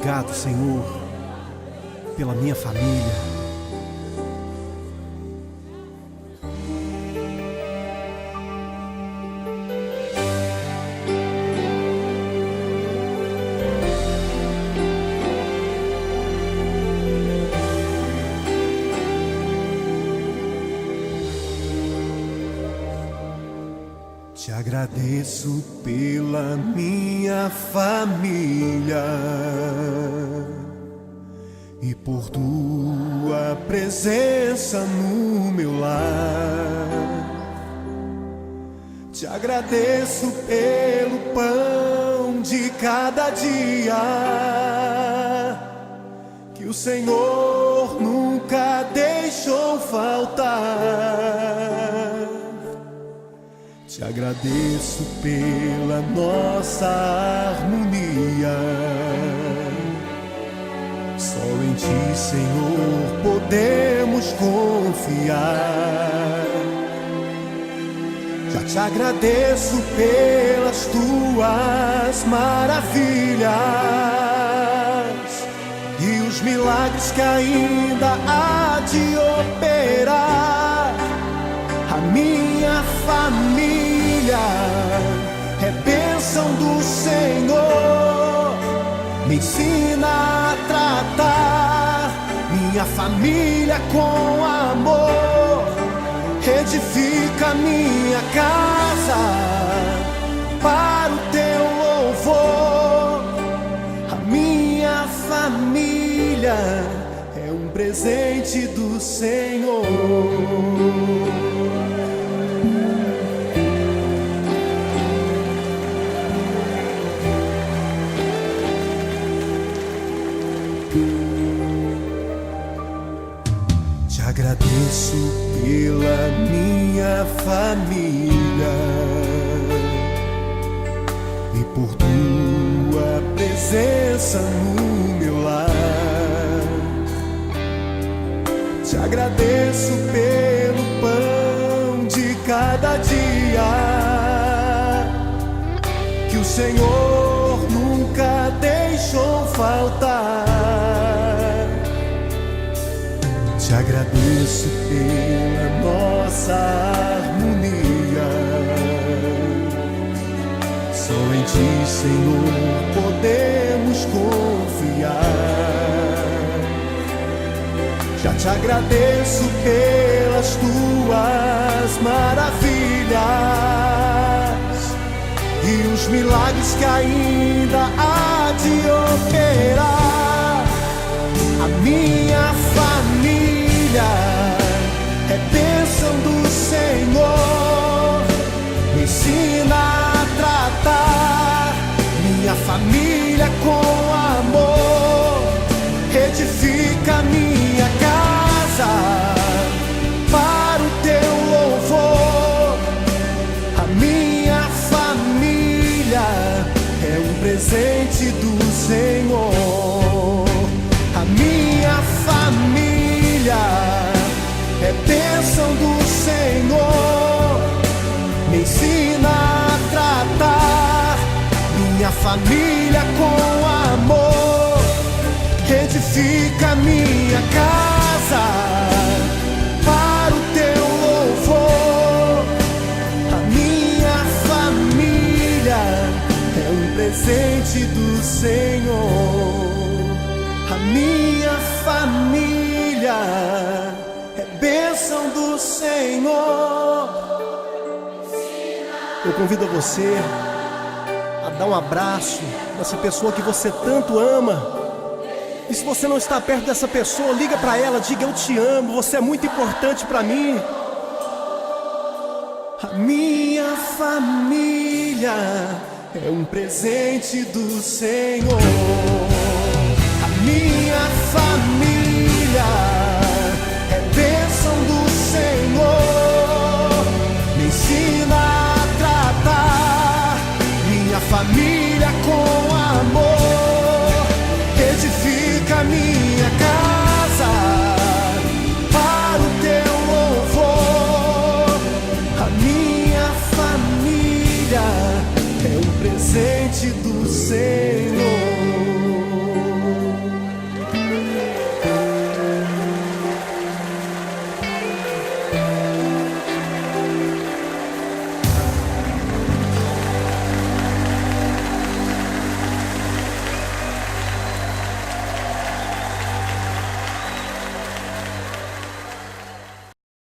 Obrigado, Senhor, pela minha família. Te agradeço pela minha família e por tua presença no meu lar. Te agradeço pelo pão de cada dia que o Senhor nunca deixou faltar. Te agradeço pela nossa harmonia. Só em Ti, Senhor, podemos confiar. Já te agradeço pelas Tuas maravilhas e os milagres que ainda há de operar. A minha família é bênção do Senhor. Me ensina a tratar minha família com amor. Edifica minha casa para o Teu louvor. A minha família é um presente do Senhor. Te agradeço pela minha família e por Tua presença no meu lar. Te agradeço pelo pão de cada dia que o Senhor nunca deixou faltar. Te agradeço pela nossa harmonia. Só em Ti, Senhor, podemos confiar. Já te agradeço pelas Tuas maravilhas e os milagres que ainda há de operar. A minha família é bênção do Senhor. Me ensina a tratar minha família com amor. Edifica minha casa para o Teu louvor. A minha família é um presente do Senhor. A minha família é bênção do Senhor. Me ensina a tratar minha família com amor. Edifica minha casa para o Teu louvor. A minha família é um presente do Senhor. A minha família é bênção do Senhor. Eu convido você a dar um abraço nessa pessoa que você tanto ama. E se você não está perto dessa pessoa, liga para ela, diga: eu te amo, você é muito importante para mim. A minha família é um presente do Senhor. A minha